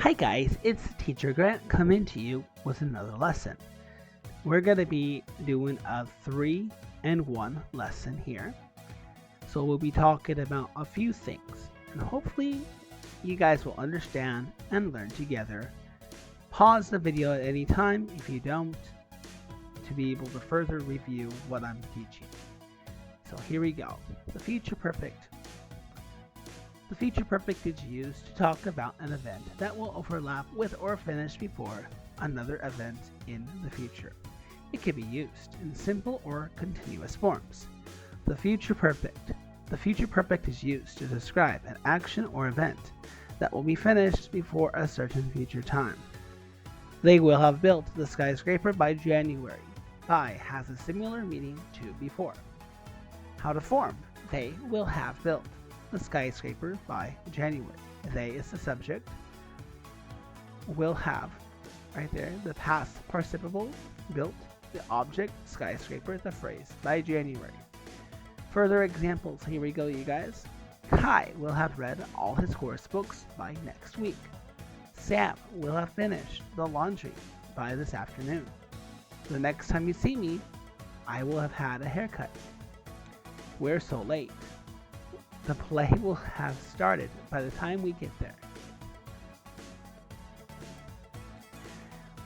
Hi guys, it's Teacher Grant coming to you with another lesson. We're going to be doing a 3-in-1 lesson here. So we'll be talking about a few things and hopefully you guys will understand and learn together. Pause the video at any time if you don't to be able to further review what I'm teaching. So here we go. The future perfect. The future perfect is used to talk about an event that will overlap with or finish before another event in the future. It can be used in simple or continuous forms. The future perfect. The future perfect is used to describe an action or event that will be finished before a certain future time. They will have built the skyscraper by January. By has a similar meaning to before. How to form. They will have built the skyscraper by January. They is the subject. Will have, right there, the past participle, built, the object, skyscraper, the phrase, by January. Further examples, here we go, you guys. Kai will have read all his course books by next week. Sam will have finished the laundry by this afternoon. The next time you see me, I will have had a haircut. We're so late. The play will have started by the time we get there.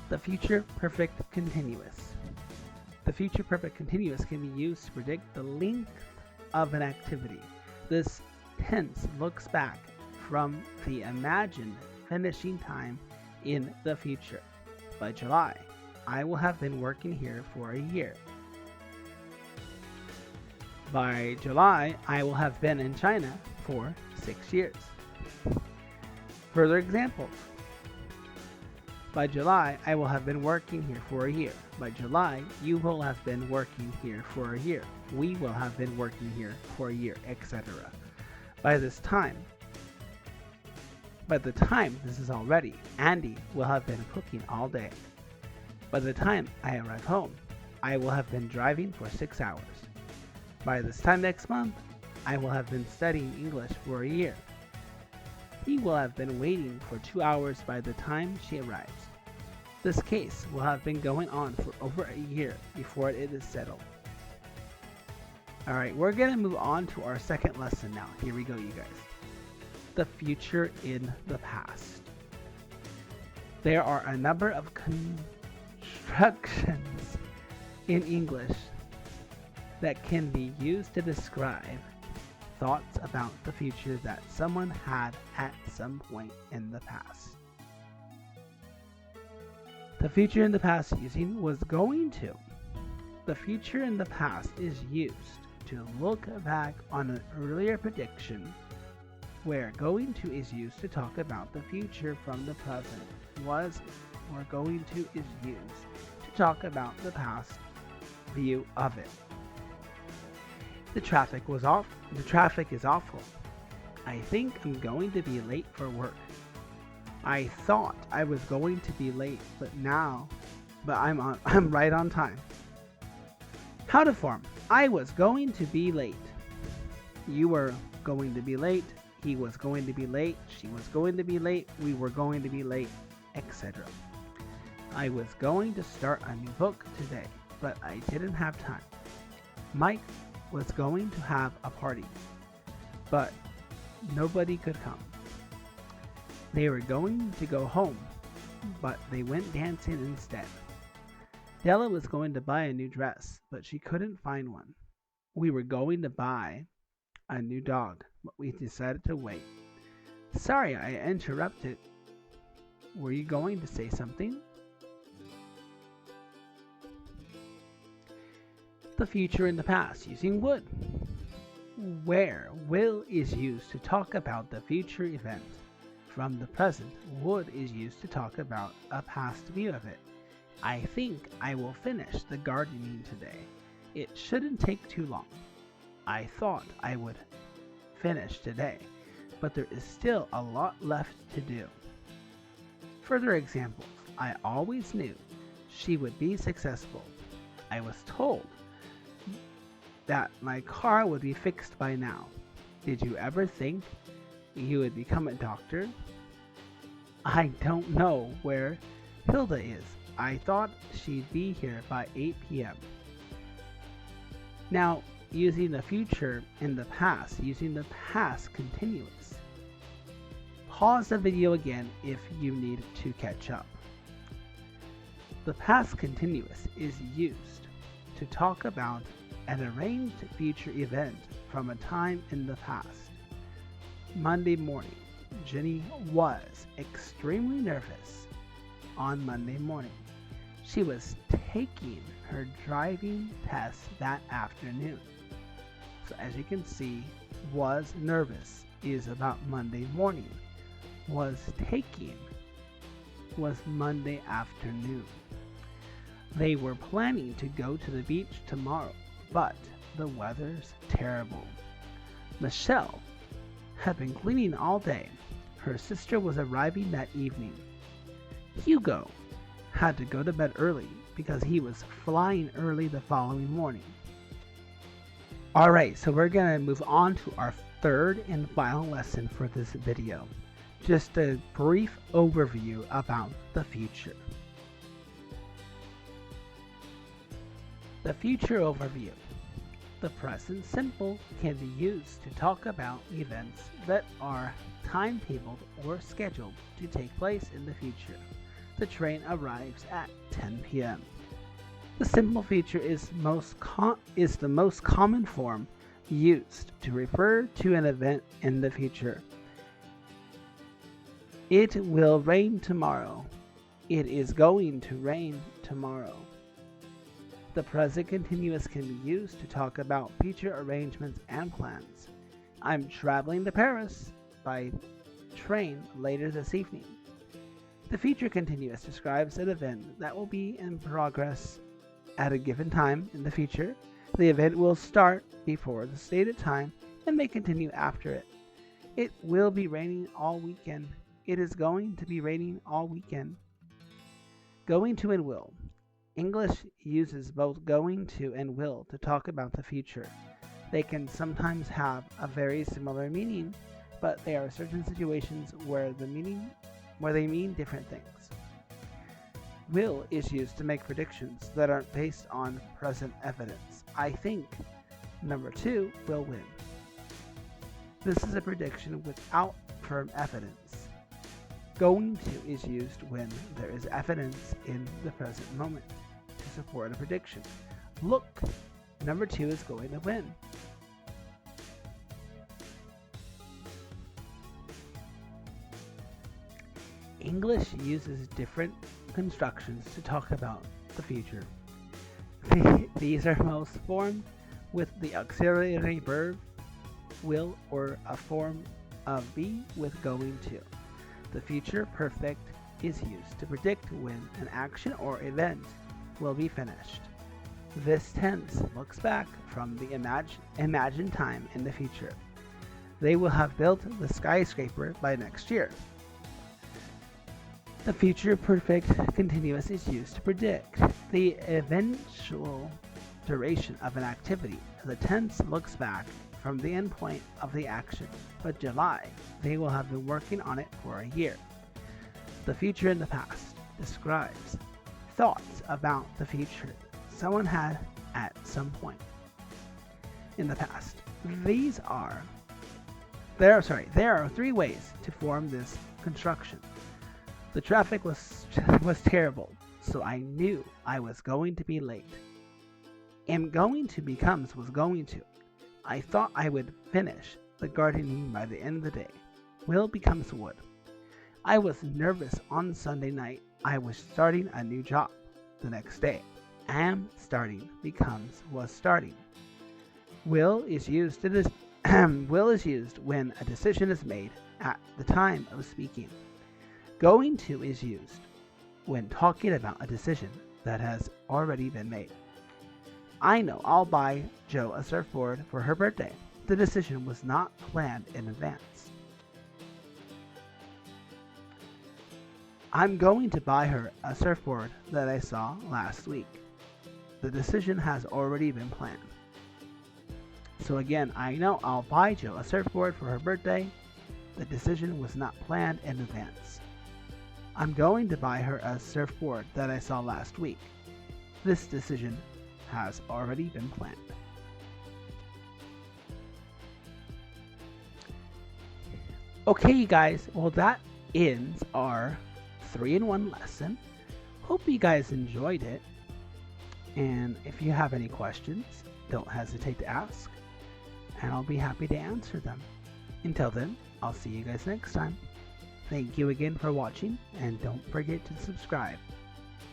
The future perfect continuous. The future perfect continuous can be used to predict the length of an activity. This tense looks back from the imagined finishing time in the future. By July, I will have been working here for a year. By July, I will have been in China for 6 years. Further examples. By July, I will have been working here for a year. By July, you will have been working here for a year. We will have been working here for a year, etc. By this time, by the time this is all ready, Andy will have been cooking all day. By the time I arrive home, I will have been driving for 6 hours. By this time next month, I will have been studying English for a year. He will have been waiting for 2 hours by the time she arrives. This case will have been going on for over a year before it is settled. Alright, we're going to move on to our second lesson now. Here we go, you guys. The future in the past. There are a number of constructions in English that can be used to describe thoughts about the future that someone had at some point in the past. The future in the past using was going to. The future in the past is used to look back on an earlier prediction, where going to is used to talk about the future from the present. Was or going to is used to talk about the past view of it. The traffic was off. The traffic is awful. I think I'm going to be late for work. I thought I was going to be late, but I'm right on time. How to form. I was going to be late. You were going to be late. He was going to be late. She was going to be late. We were going to be late, etc. I was going to start a new book today, but I didn't have time. Mike was going to have a party, but nobody could come. They were going to go home, but they went dancing instead. Della was going to buy a new dress, but she couldn't find one. We were going to buy a new dog, but we decided to wait. Sorry, I interrupted. Were you going to say something? The future in the past using would. Where will is used to talk about the future event. From the present, would is used to talk about a past view of it. I think I will finish the gardening today. It shouldn't take too long. I thought I would finish today, but there is still a lot left to do. Further examples. I always knew she would be successful. I was told that my car would be fixed by now. Did you ever think you would become a doctor? I don't know where Hilda is. I thought she'd be here by 8 p.m. Now, using the future in the past, using the past continuous. Pause the video again if you need to catch up. The past continuous is used to talk about an arranged future event from a time in the past. Monday morning. Jenny was extremely nervous on Monday morning. She was taking her driving test that afternoon. So as you can see, was nervous is about Monday morning. Was taking was Monday afternoon. They were planning to go to the beach tomorrow, but the weather's terrible. Michelle had been cleaning all day. Her sister was arriving that evening. Hugo had to go to bed early because he was flying early the following morning. Alright, so we're going to move on to our third and final lesson for this video. Just a brief overview about the future. The future overview. The present simple can be used to talk about events that are timetabled or scheduled to take place in the future. The train arrives at 10 p.m. The simple future is the most common form used to refer to an event in the future. It will rain tomorrow. It is going to rain tomorrow. The present continuous can be used to talk about future arrangements and plans. I'm traveling to Paris by train later this evening. The future continuous describes an event that will be in progress at a given time in the future. The event will start before the stated time and may continue after it. It will be raining all weekend. It is going to be raining all weekend. Going to and will. English uses both going to and will to talk about the future. They can sometimes have a very similar meaning, but there are certain situations where they mean different things. Will is used to make predictions that aren't based on present evidence. I think number 2 will win. This is a prediction without firm evidence. Going to is used when there is evidence in the present moment to support a prediction. Look, number 2 is going to win. English uses different constructions to talk about the future. These are most formed with the auxiliary verb will or a form of be with going to. The future perfect is used to predict when an action or event will be finished. This tense looks back from the imagined time in the future. They will have built the skyscraper by next year. The future perfect continuous is used to predict the eventual duration of an activity. The tense looks back from the endpoint of the action, but July, they will have been working on it for a year. The future in the past describes thoughts about the future someone had at some point in the past. There are 3 ways to form this construction. The traffic was terrible, so I knew I was going to be late. Am going to becomes was going to. I thought I would finish the gardening by the end of the day. Will becomes would. I was nervous on Sunday night. I was starting a new job the next day. Am starting becomes was starting. Will is used when a decision is made at the time of speaking. Going to is used when talking about a decision that has already been made. I know I'll buy Jo a surfboard for her birthday. The decision was not planned in advance. I'm going to buy her a surfboard that I saw last week. The decision has already been planned. So again, I know I'll buy Jo a surfboard for her birthday. The decision was not planned in advance. I'm going to buy her a surfboard that I saw last week. This decision has already been planned. Okay, you guys, well, that ends our 3-in-1 lesson. Hope you guys enjoyed it. And if you have any questions, don't hesitate to ask, and I'll be happy to answer them. Until then, I'll see you guys next time. Thank you again for watching, and don't forget to subscribe.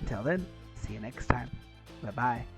Until then, see you next time. Bye-bye.